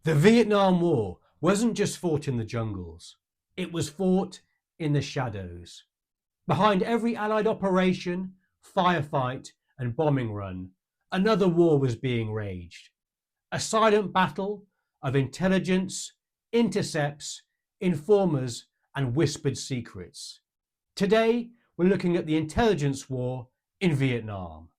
The Vietnam War wasn't just fought in the jungles, it was fought in the shadows. Behind every Allied operation, firefight and bombing run, another war was being waged. A silent battle of intelligence, intercepts, informers and whispered secrets. Today, we're looking at the intelligence war in Vietnam.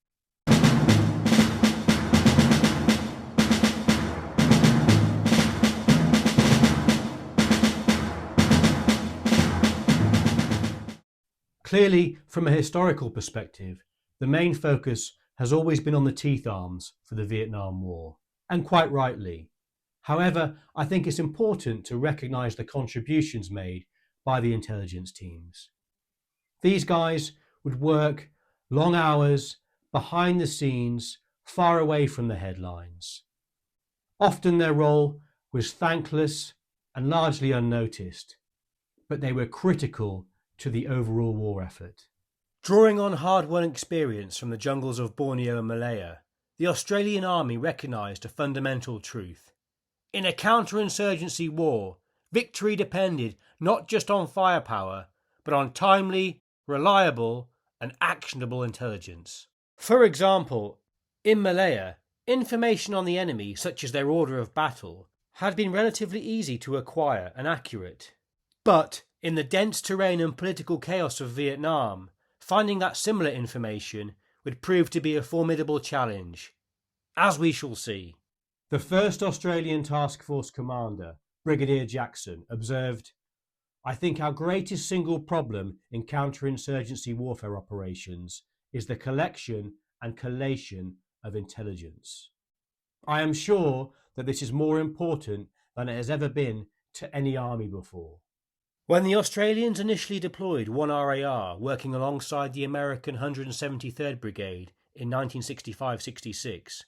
Clearly, from a historical perspective, the main focus has always been on the teeth arms for the Vietnam War, and quite rightly. However, I think it's important to recognise the contributions made by the intelligence teams. These guys would work long hours, behind the scenes, far away from the headlines. Often their role was thankless and largely unnoticed, but they were critical to the overall war effort. Drawing on hard-won experience from the jungles of Borneo and Malaya, the Australian Army recognised a fundamental truth. In a counterinsurgency war, victory depended not just on firepower, but on timely, reliable and actionable intelligence. For example, in Malaya, information on the enemy, such as their order of battle, had been relatively easy to acquire and accurate. But in the dense terrain and political chaos of Vietnam, finding that similar information would prove to be a formidable challenge, as we shall see. The 1st Australian Task Force commander, Brigadier Jackson, observed, "I think our greatest single problem in counterinsurgency warfare operations is the collection and collation of intelligence. I am sure that this is more important than it has ever been to any army before." When the Australians initially deployed 1 RAR working alongside the American 173rd Brigade in 1965-66,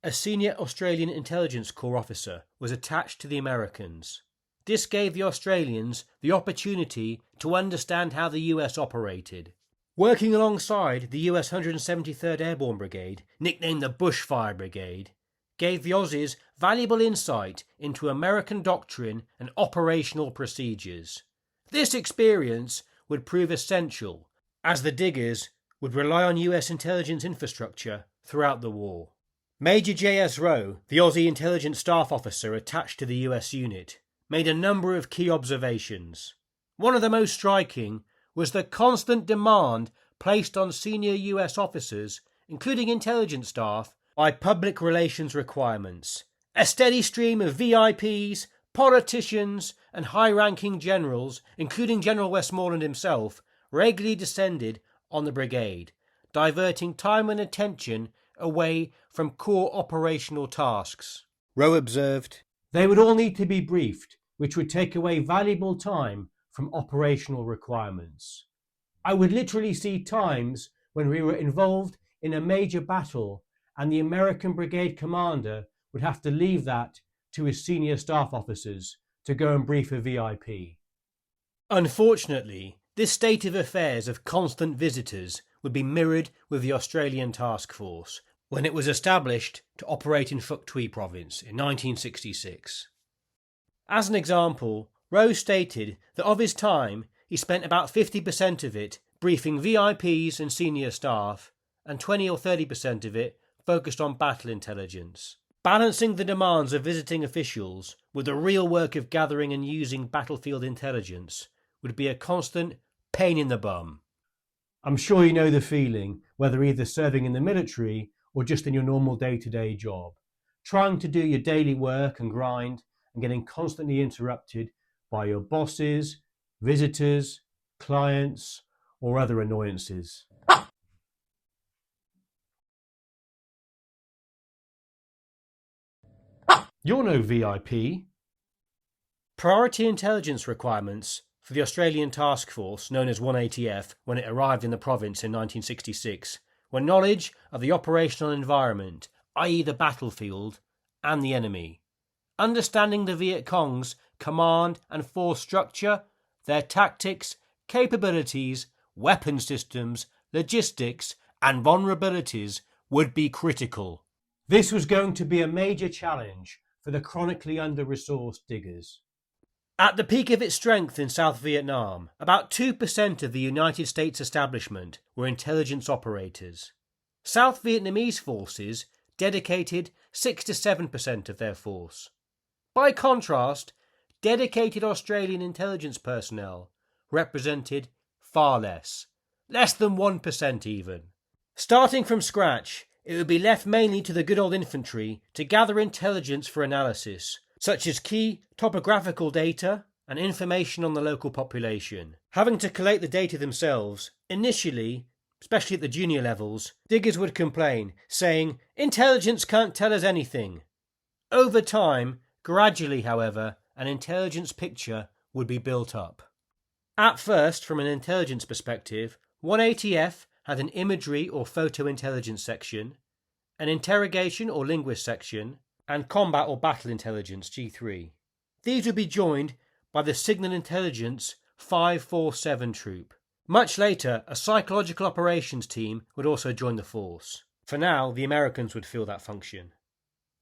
a senior Australian Intelligence Corps officer was attached to the Americans. This gave the Australians the opportunity to understand how the US operated. Working alongside the US 173rd Airborne Brigade, nicknamed the Bushfire Brigade, gave the Aussies valuable insight into American doctrine and operational procedures. This experience would prove essential, as the diggers would rely on US intelligence infrastructure throughout the war. Major J.S. Rowe, the Aussie intelligence staff officer attached to the US unit, made a number of key observations. One of the most striking was the constant demand placed on senior US officers, including intelligence staff, by public relations requirements. A steady stream of VIPs, politicians and high-ranking generals, including General Westmoreland himself, regularly descended on the brigade, diverting time and attention away from core operational tasks. Rowe observed, "They would all need to be briefed, which would take away valuable time from operational requirements. I would literally see times when we were involved in a major battle and the American brigade commander would have to leave that to his senior staff officers to go and brief a VIP." Unfortunately, this state of affairs of constant visitors would be mirrored with the Australian Task Force when it was established to operate in Phuoc Tuy province in 1966. As an example, Rowe stated that of his time, he spent about 50% of it briefing VIPs and senior staff, and 20 or 30% of it focused on battle intelligence. Balancing the demands of visiting officials with the real work of gathering and using battlefield intelligence would be a constant pain in the bum. I'm sure you know the feeling, whether either serving in the military or just in your normal day-to-day job, trying to do your daily work and grind and getting constantly interrupted by your bosses, visitors, clients, or other annoyances. You're no VIP. Priority intelligence requirements for the Australian Task Force, known as 1ATF, when it arrived in the province in 1966, were knowledge of the operational environment, i.e. the battlefield, and the enemy. Understanding the Viet Cong's command and force structure, their tactics, capabilities, weapon systems, logistics, and vulnerabilities would be critical. This was going to be a major challenge for the chronically under-resourced diggers. At the peak of its strength in South Vietnam, about 2% of the United States establishment were intelligence operators. South Vietnamese forces dedicated 6 to 7% of their force. By contrast, dedicated Australian intelligence personnel represented far less than 1% even. Starting from scratch, it would be left mainly to the good old infantry to gather intelligence for analysis, such as key topographical data and information on the local population. Having to collate the data themselves, initially, especially at the junior levels, diggers would complain, saying, "Intelligence can't tell us anything." Over time, gradually, however, an intelligence picture would be built up. At first, from an intelligence perspective, one ATF had an imagery or photo intelligence section, an interrogation or linguist section, and combat or battle intelligence G3. These would be joined by the signal intelligence 547 troop. Much later, a psychological operations team would also join the force. For now, the Americans would fill that function.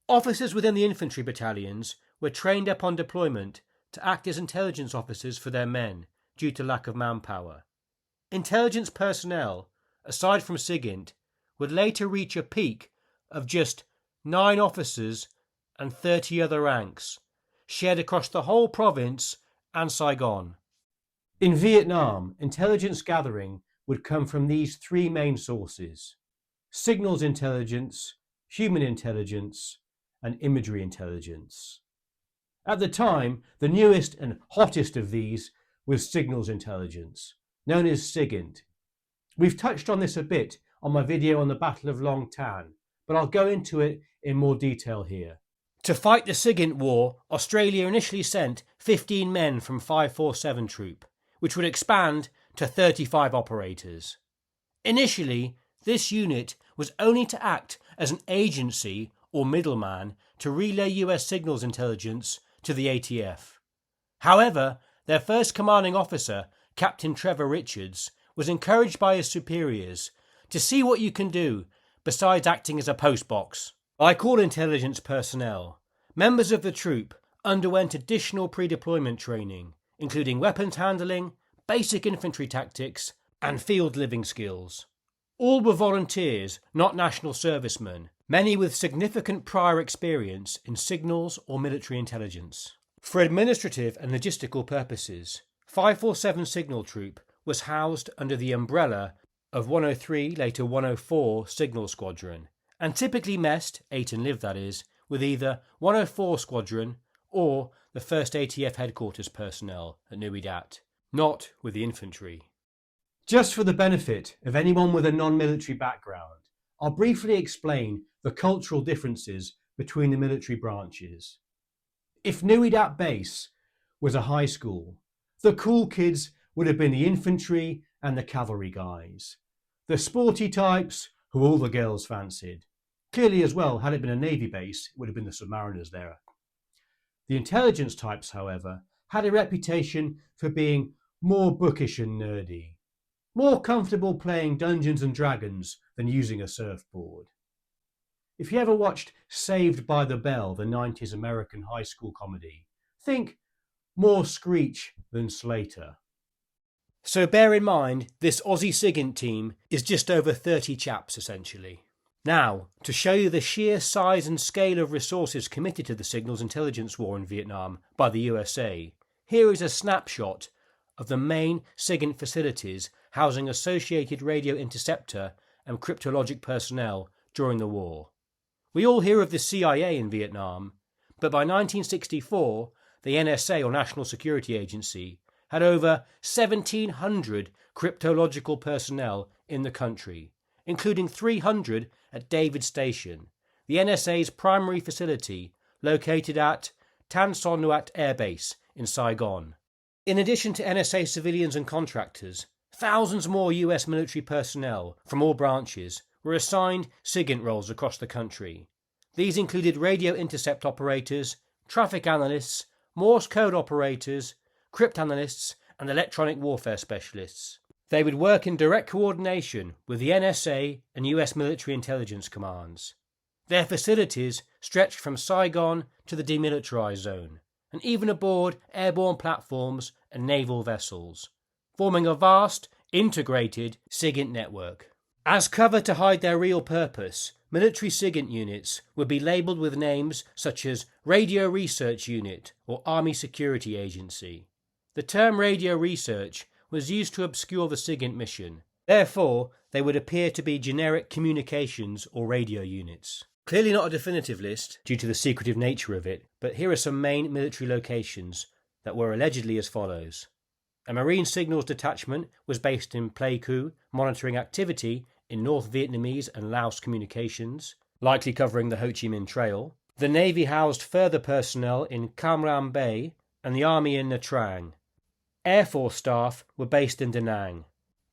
Officers within the infantry battalions were trained up on deployment to act as intelligence officers for their men due to lack of manpower. Intelligence personnel, aside from SIGINT, would later reach a peak of just 9 officers and 30 other ranks, shared across the whole province and Saigon. In Vietnam, intelligence gathering would come from these 3 main sources: signals intelligence, human intelligence, and imagery intelligence. At the time, the newest and hottest of these was signals intelligence, known as SIGINT. We've touched on this a bit on my video on the Battle of Long Tan, but I'll go into it in more detail here. To fight the SIGINT war, Australia initially sent 15 men from 547 troop, which would expand to 35 operators. Initially, this unit was only to act as an agency or middleman to relay US signals intelligence to the ATF. However, their first commanding officer, Captain Trevor Richards, was encouraged by his superiors to see what you can do besides acting as a postbox. Like all intelligence personnel, members of the troop underwent additional pre-deployment training, including weapons handling, basic infantry tactics, and field living skills. All were volunteers, not national servicemen, many with significant prior experience in signals or military intelligence. For administrative and logistical purposes, 547 Signal Troop was housed under the umbrella of 103, later 104 Signal Squadron, and typically messed, ate and lived that is, with either 104 Squadron or the 1st ATF headquarters personnel at Nui Dat, not with the infantry. Just for the benefit of anyone with a non-military background, I'll briefly explain the cultural differences between the military branches. If Nui Dat Base was a high school, the cool kids would have been the infantry and the cavalry guys. The sporty types who all the girls fancied. Clearly as well, had it been a navy base, it would have been the submariners there. The intelligence types, however, had a reputation for being more bookish and nerdy, more comfortable playing Dungeons and Dragons than using a surfboard. If you ever watched Saved by the Bell, the 90s American high school comedy, think more Screech than Slater. So bear in mind, this Aussie SIGINT team is just over 30 chaps essentially. Now, to show you the sheer size and scale of resources committed to the signals intelligence war in Vietnam by the USA, here is a snapshot of the main SIGINT facilities housing associated radio interceptor and cryptologic personnel during the war. We all hear of the CIA in Vietnam, but by 1964, the NSA, or National Security Agency, had over 1,700 cryptological personnel in the country, including 300 at David Station, the NSA's primary facility located at Tan Son Nhat Air Base in Saigon. In addition to NSA civilians and contractors, thousands more US military personnel from all branches were assigned SIGINT roles across the country. These included radio intercept operators, traffic analysts, Morse code operators, cryptanalysts, and electronic warfare specialists. They would work in direct coordination with the NSA and US military intelligence commands. Their facilities stretched from Saigon to the demilitarised zone, and even aboard airborne platforms and naval vessels, forming a vast, integrated SIGINT network. As cover to hide their real purpose, military SIGINT units would be labelled with names such as Radio Research Unit or Army Security Agency. The term radio research was used to obscure the SIGINT mission. Therefore, they would appear to be generic communications or radio units. Clearly not a definitive list due to the secretive nature of it, but here are some main military locations that were allegedly as follows. A Marine Signals Detachment was based in Pleiku, monitoring activity in North Vietnamese and Laos communications, likely covering the Ho Chi Minh Trail. The Navy housed further personnel in Cam Ranh Bay and the Army in Nha Trang. Air Force staff were based in Da Nang.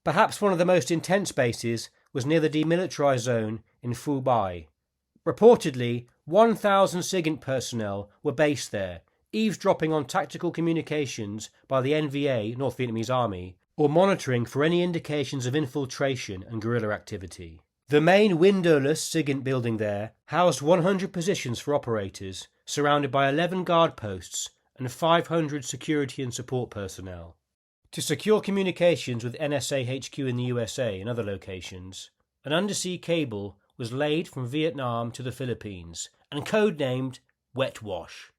Perhaps one of the most intense bases was near the demilitarised zone in Phu Bai. Reportedly, 1,000 SIGINT personnel were based there, eavesdropping on tactical communications by the NVA, North Vietnamese Army, or monitoring for any indications of infiltration and guerrilla activity. The main windowless SIGINT building there housed 100 positions for operators, surrounded by 11 guard posts and 500 security and support personnel. To secure communications with NSA HQ in the USA and other locations, an undersea cable was laid from Vietnam to the Philippines and codenamed Wet Wash.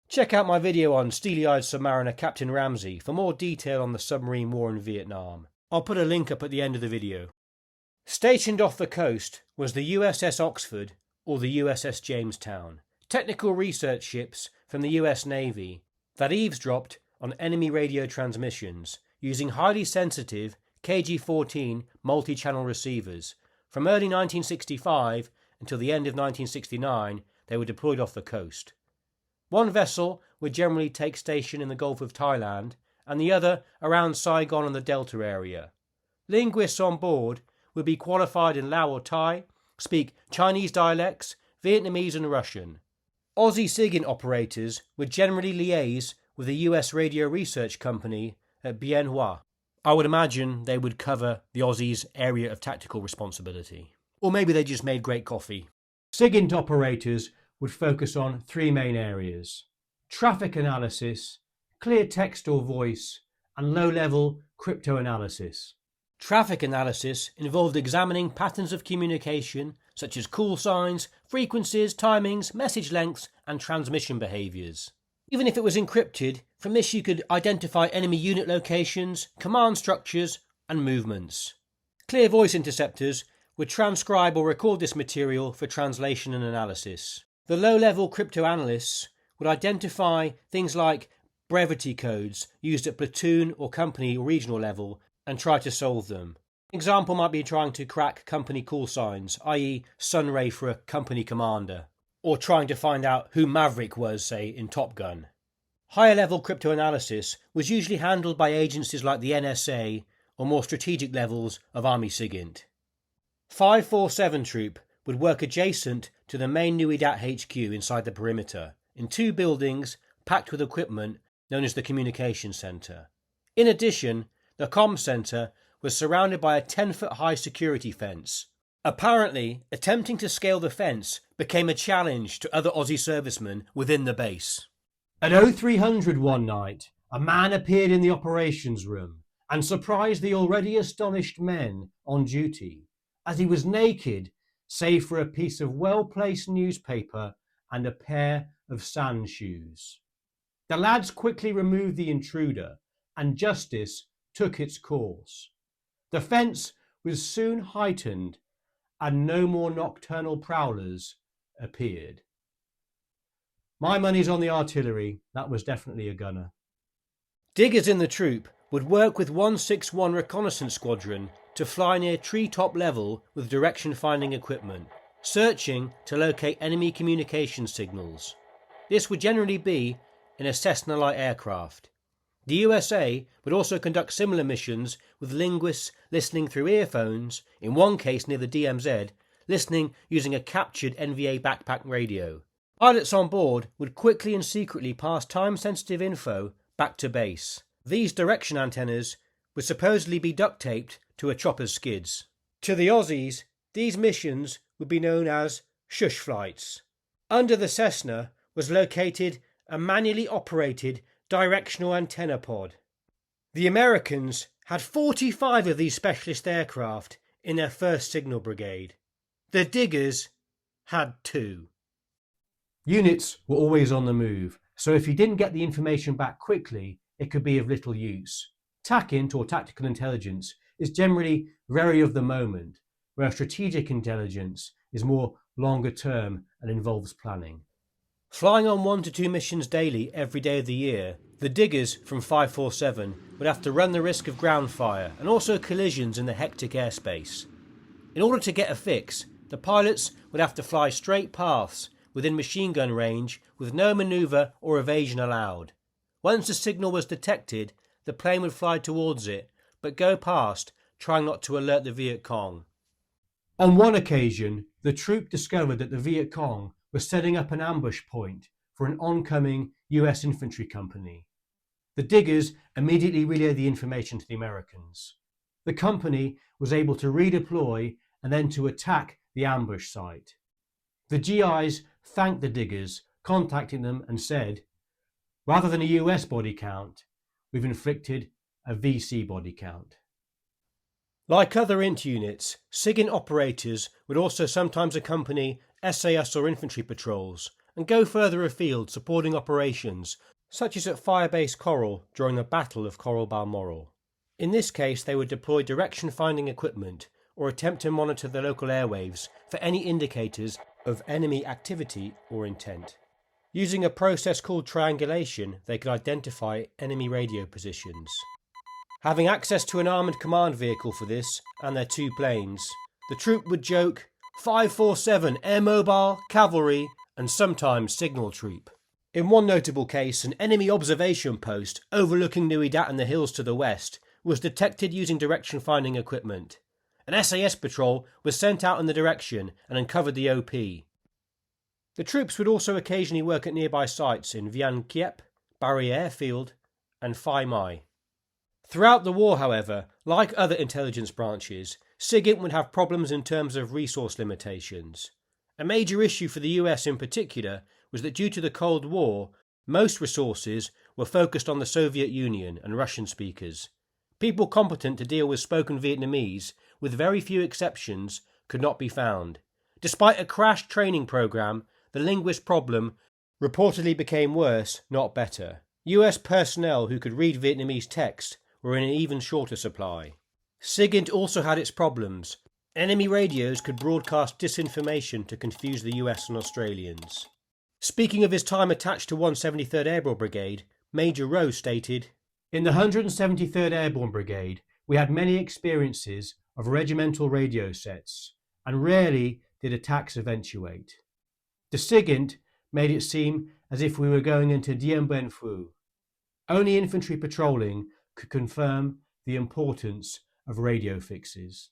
Check out my video on Steely-Eyed Submariner Captain Ramsey for more detail on the submarine war in Vietnam. I'll put a link up at the end of the video. Stationed off the coast was the USS Oxford or the USS Jamestown, technical research ships from the US Navy that eavesdropped on enemy radio transmissions using highly sensitive KG-14 multi-channel receivers. From early 1965 until the end of 1969, they were deployed off the coast. One vessel would generally take station in the Gulf of Thailand and the other around Saigon and the Delta area. Linguists on board would be qualified in Lao or Thai, speak Chinese dialects, Vietnamese and Russian. Aussie SIGINT operators would generally liaise with the US radio research company at Bien Hoa. I would imagine they would cover the Aussies' area of tactical responsibility. Or maybe they just made great coffee. SIGINT operators would focus on three main areas: traffic analysis, clear text or voice, and low-level cryptoanalysis. Traffic analysis involved examining patterns of communication such as call signs, frequencies, timings, message lengths, and transmission behaviours. Even if it was encrypted, from this you could identify enemy unit locations, command structures, and movements. Clear voice interceptors would transcribe or record this material for translation and analysis. The low-level cryptoanalysts would identify things like brevity codes used at platoon or company or regional level and try to solve them. An example might be trying to crack company call signs, i.e. Sunray for a company commander, or trying to find out who Maverick was, say, in Top Gun. Higher-level cryptoanalysis was usually handled by agencies like the NSA or more strategic levels of Army SIGINT. 547 Troop would work adjacent to the main Nui Dat HQ inside the perimeter, in two buildings packed with equipment known as the Communications Centre. In addition, the Comm Centre was surrounded by a 10-foot-high security fence. Apparently, attempting to scale the fence became a challenge to other Aussie servicemen within the base. At 0300 one night, a man appeared in the operations room and surprised the already astonished men on duty, as he was naked save for a piece of well-placed newspaper and a pair of sand shoes. The lads quickly removed the intruder, and justice took its course. The fence was soon heightened, and no more nocturnal prowlers appeared. My money's on the artillery. That was definitely a gunner. Diggers in the troop would work with 161 Reconnaissance Squadron to fly near treetop level with direction-finding equipment, searching to locate enemy communication signals. This would generally be in a Cessna light aircraft. The USA would also conduct similar missions with linguists listening through earphones, in one case near the DMZ, listening using a captured NVA backpack radio. Pilots on board would quickly and secretly pass time-sensitive info back to base. These direction antennas would supposedly be duct-taped to a chopper's skids. To the Aussies, these missions would be known as shush flights. Under the Cessna was located a manually operated directional antenna pod. The Americans had 45 of these specialist aircraft in their 1st Signal Brigade. The Diggers had 2. Units were always on the move, so if you didn't get the information back quickly, it could be of little use. TACINT, or tactical intelligence, is generally very of the moment, where strategic intelligence is more longer term and involves planning. Flying on 1 to 2 missions daily every day of the year, the Diggers from 547 would have to run the risk of ground fire and also collisions in the hectic airspace. In order to get a fix, the pilots would have to fly straight paths within machine gun range with no manoeuvre or evasion allowed. Once the signal was detected, the plane would fly towards it, but go past, trying not to alert the Viet Cong. On one occasion, the troop discovered that the Viet Cong was setting up an ambush point for an oncoming US infantry company. The Diggers immediately relayed the information to the Americans. The company was able to redeploy and then to attack the ambush site. The GIs thanked the Diggers, contacting them and said, "Rather than a US body count, we've inflicted a VC body count." Like other INT units, SIGINT operators would also sometimes accompany SAS or infantry patrols and go further afield supporting operations, such as at Firebase Coral during the Battle of Coral Balmoral. In this case, they would deploy direction-finding equipment or attempt to monitor the local airwaves for any indicators of enemy activity or intent. Using a process called triangulation, they could identify enemy radio positions. Having access to an armoured command vehicle for this and their 2 planes, the troop would joke 547 Air Mobile, Cavalry and sometimes Signal Troop. In one notable case, an enemy observation post overlooking Nui Dat and the hills to the west was detected using direction-finding equipment. An SAS patrol was sent out in the direction and uncovered the OP. The troops would also occasionally work at nearby sites in Vian Kiep, Barry Airfield and Phai Mai. Throughout the war, however, like other intelligence branches, SIGINT would have problems in terms of resource limitations. A major issue for the US in particular was that due to the Cold War, most resources were focused on the Soviet Union and Russian speakers. People competent to deal with spoken Vietnamese, with very few exceptions, could not be found. Despite a crashed training program, the linguist problem reportedly became worse, not better. US personnel who could read Vietnamese text were in an even shorter supply. SIGINT also had its problems. Enemy radios could broadcast disinformation to confuse the US and Australians. Speaking of his time attached to 173rd Airborne Brigade, Major Rowe stated, "In the 173rd Airborne Brigade, we had many experiences of regimental radio sets, and rarely did attacks eventuate. The SIGINT made it seem as if we were going into Dien Bien Phu. Only infantry patrolling could confirm the importance of radio fixes."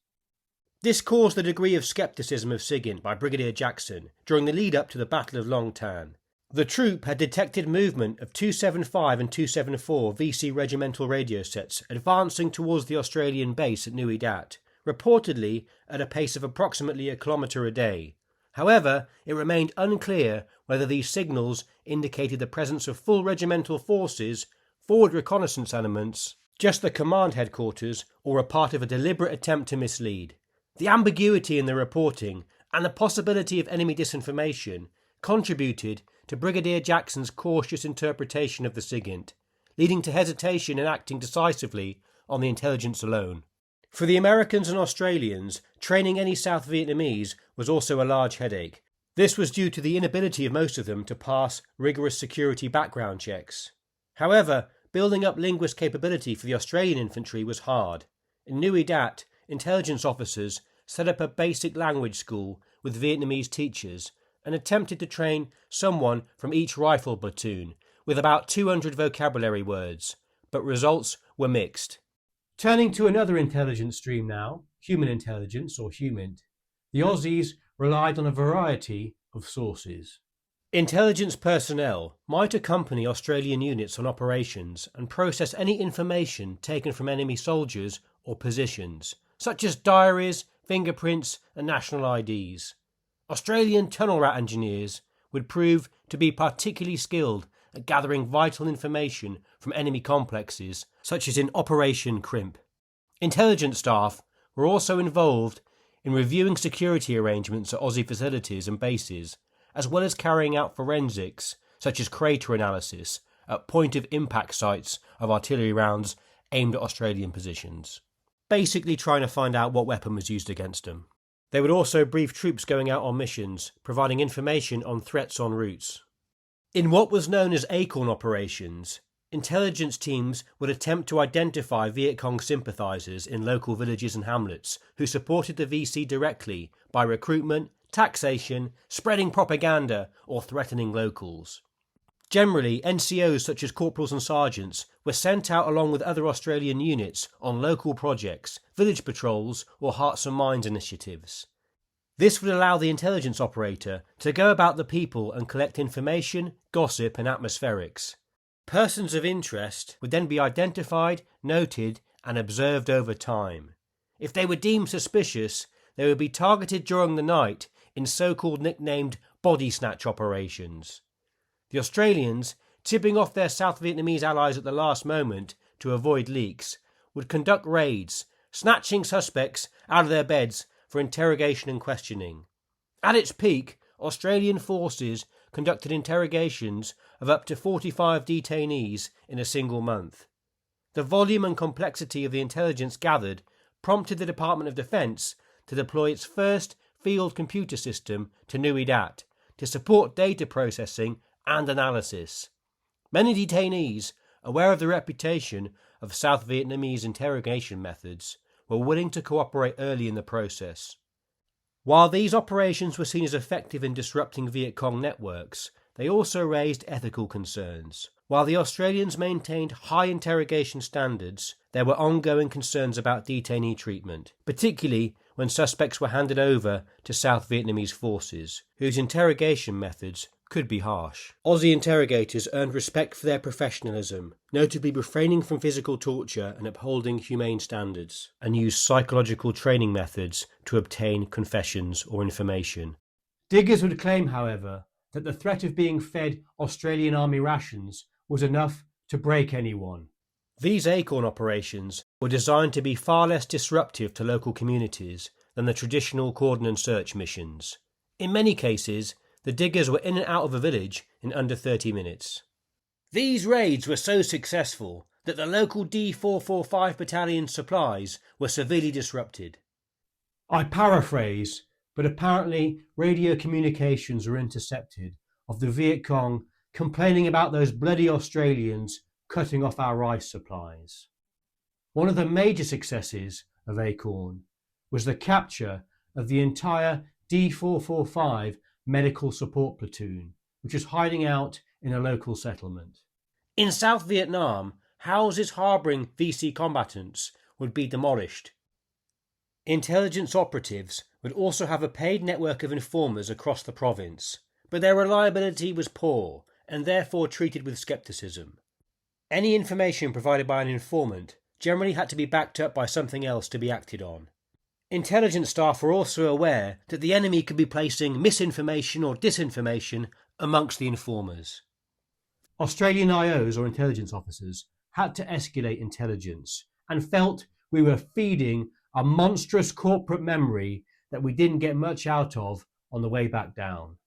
This caused a degree of scepticism of SIGINT by Brigadier Jackson during the lead-up to the Battle of Long Tan. The troop had detected movement of 275 and 274 VC regimental radio sets advancing towards the Australian base at Nui Dat, reportedly at a pace of approximately a kilometre a day. However, it remained unclear whether these signals indicated the presence of full regimental forces, forward reconnaissance elements, just the command headquarters, or a part of a deliberate attempt to mislead. The ambiguity in the reporting and the possibility of enemy disinformation contributed to Brigadier Jackson's cautious interpretation of the SIGINT, leading to hesitation in acting decisively on the intelligence alone. For the Americans and Australians, training any South Vietnamese was also a large headache. This was due to the inability of most of them to pass rigorous security background checks. However, building up linguist capability for the Australian infantry was hard. In Nui Dat, intelligence officers set up a basic language school with Vietnamese teachers and attempted to train someone from each rifle platoon with about 200 vocabulary words, but results were mixed. Turning to another intelligence stream now, human intelligence or HUMINT, the Aussies relied on a variety of sources. Intelligence personnel might accompany Australian units on operations and process any information taken from enemy soldiers or positions, such as diaries, fingerprints and national IDs. Australian tunnel rat engineers would prove to be particularly skilled at gathering vital information from enemy complexes, such as in Operation Crimp. Intelligence staff were also involved in reviewing security arrangements at Aussie facilities and bases, as well as carrying out forensics, such as crater analysis, at point-of-impact sites of artillery rounds aimed at Australian positions, basically trying to find out what weapon was used against them. They would also brief troops going out on missions, providing information on threats en route. In what was known as Acorn operations, intelligence teams would attempt to identify Viet Cong sympathisers in local villages and hamlets who supported the VC directly by recruitment, taxation, spreading propaganda, or threatening locals. Generally, NCOs such as corporals and sergeants were sent out along with other Australian units on local projects, village patrols, or Hearts and Minds initiatives. This would allow the intelligence operator to go about the people and collect information, gossip, and atmospherics. Persons of interest would then be identified, noted, and observed over time. If they were deemed suspicious, they would be targeted during the night in so-called nicknamed body snatch operations. The Australians, tipping off their South Vietnamese allies at the last moment to avoid leaks, would conduct raids, snatching suspects out of their beds for interrogation and questioning. At its peak, Australian forces conducted interrogations of up to 45 detainees in a single month. The volume and complexity of the intelligence gathered prompted the Department of Defence to deploy its first field computer system to Nui Dat to support data processing and analysis. Many detainees, aware of the reputation of South Vietnamese interrogation methods, were willing to cooperate early in the process. While these operations were seen as effective in disrupting Viet Cong networks, they also raised ethical concerns. While the Australians maintained high interrogation standards, there were ongoing concerns about detainee treatment, particularly when suspects were handed over to South Vietnamese forces, whose interrogation methods could be harsh. Aussie interrogators earned respect for their professionalism, notably refraining from physical torture and upholding humane standards, and used psychological training methods to obtain confessions or information. Diggers would claim, however, that the threat of being fed Australian Army rations was enough to break anyone. These Acorn operations were designed to be far less disruptive to local communities than the traditional cordon and search missions. In many cases, the diggers were in and out of a village in under 30 minutes. These raids were so successful that the local D445 battalion supplies were severely disrupted. I paraphrase, but apparently radio communications were intercepted of the Viet Cong complaining about those bloody Australians cutting off our rice supplies. One of the major successes of Acorn was the capture of the entire D445 medical support platoon, which was hiding out in a local settlement. In South Vietnam, houses harbouring VC combatants would be demolished. Intelligence operatives would also have a paid network of informers across the province, but their reliability was poor and therefore treated with scepticism. Any information provided by an informant generally had to be backed up by something else to be acted on. Intelligence staff were also aware that the enemy could be placing misinformation or disinformation amongst the informers. Australian IOs, or intelligence officers, had to escalate intelligence and felt we were feeding a monstrous corporate memory that we didn't get much out of on the way back down.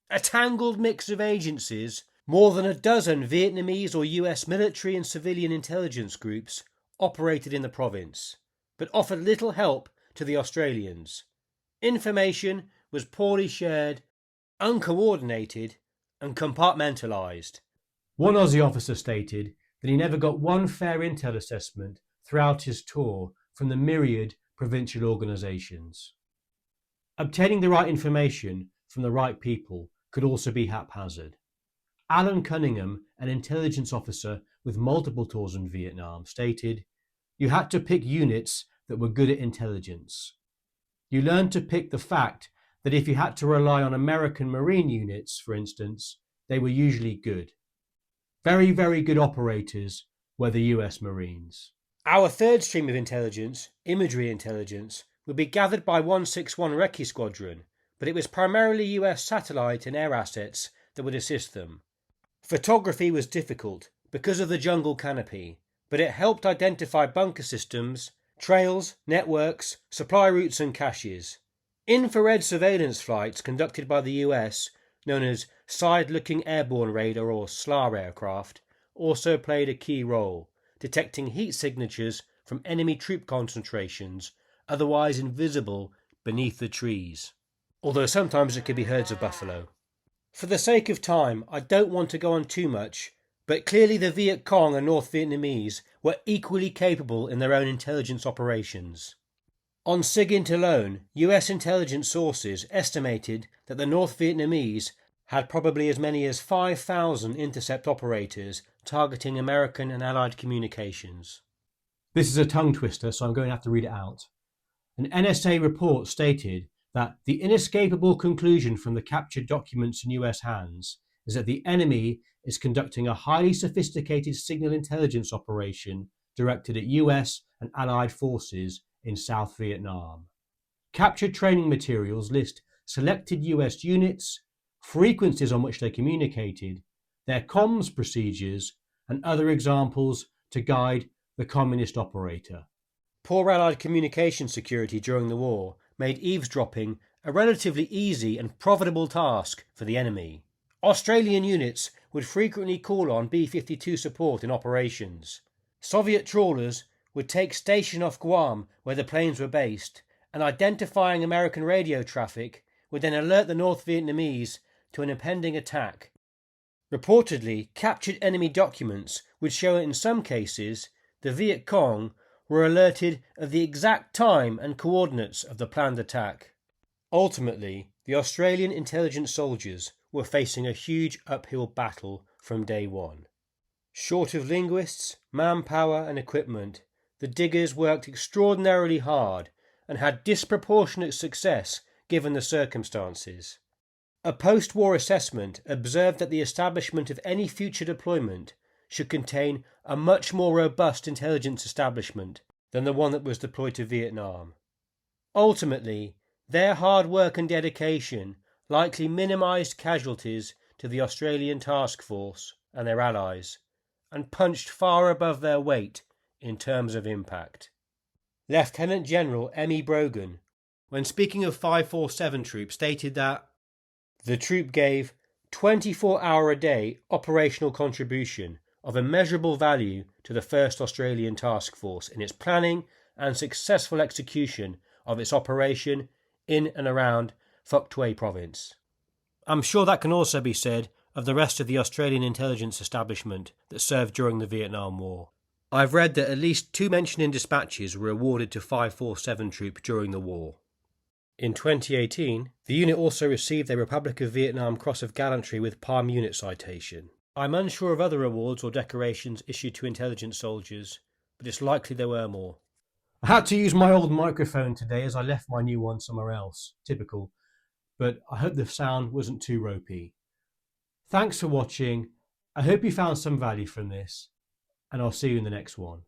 A tangled mix of agencies, more than a dozen Vietnamese or US military and civilian intelligence groups operated in the province, but offered little help to the Australians. Information was poorly shared, uncoordinated, and compartmentalised. One Aussie officer stated that he never got one fair intel assessment throughout his tour from the myriad provincial organisations. Obtaining the right information from the right people could also be haphazard. Alan Cunningham, an intelligence officer with multiple tours in Vietnam, stated, "You had to pick units that were good at intelligence. You learned to pick the fact that if you had to rely on American Marine units, for instance, they were usually good. Very, very good operators were the US Marines." Our third stream of intelligence, imagery intelligence, would be gathered by 161 Recce Squadron, but it was primarily US satellite and air assets that would assist them. Photography was difficult because of the jungle canopy, but it helped identify bunker systems, trails, networks, supply routes and caches. Infrared surveillance flights conducted by the US, known as side-looking airborne radar or SLAR aircraft, also played a key role, detecting heat signatures from enemy troop concentrations otherwise invisible beneath the trees, although sometimes it could be herds of buffalo. For the sake of time, I don't want to go on too much, but clearly the Viet Cong and North Vietnamese were equally capable in their own intelligence operations. On SIGINT alone, US intelligence sources estimated that the North Vietnamese had probably as many as 5,000 intercept operators targeting American and Allied communications. This is a tongue twister, so I'm going to have to read it out. An NSA report stated that the inescapable conclusion from the captured documents in US hands is that the enemy is conducting a highly sophisticated signal intelligence operation directed at US and Allied forces in South Vietnam. Captured training materials list selected US units, frequencies on which they communicated, their comms procedures, and other examples to guide the communist operator. Poor Allied communication security during the war made eavesdropping a relatively easy and profitable task for the enemy. Australian units would frequently call on B-52 support in operations. Soviet trawlers would take station off Guam, where the planes were based, and identifying American radio traffic would then alert the North Vietnamese to an impending attack. Reportedly, captured enemy documents would show in some cases the Viet Cong were alerted of the exact time and coordinates of the planned attack. Ultimately, the Australian intelligence soldiers were facing a huge uphill battle from day one. Short of linguists, manpower and equipment, the diggers worked extraordinarily hard and had disproportionate success given the circumstances. A post-war assessment observed that the establishment of any future deployment should contain a much more robust intelligence establishment than the one that was deployed to Vietnam. Ultimately, their hard work and dedication likely minimised casualties to the Australian task force and their allies, and punched far above their weight in terms of impact. Lieutenant General M.E. Brogan, when speaking of 547 troops, stated that the troop gave 24-hour-a-day operational contribution of immeasurable value to the 1st Australian Task Force in its planning and successful execution of its operation in and around Phuoc Tuy province. I'm sure that can also be said of the rest of the Australian intelligence establishment that served during the Vietnam War. I've read that at least 2 mentioned in dispatches were awarded to 547 Troop during the war. In 2018, the unit also received a Republic of Vietnam Cross of Gallantry with Palm Unit citation. I'm unsure of other awards or decorations issued to intelligence soldiers, but it's likely there were more. I had to use my old microphone today as I left my new one somewhere else. Typical. But I hope the sound wasn't too ropey. Thanks for watching. I hope you found some value from this, and I'll see you in the next one.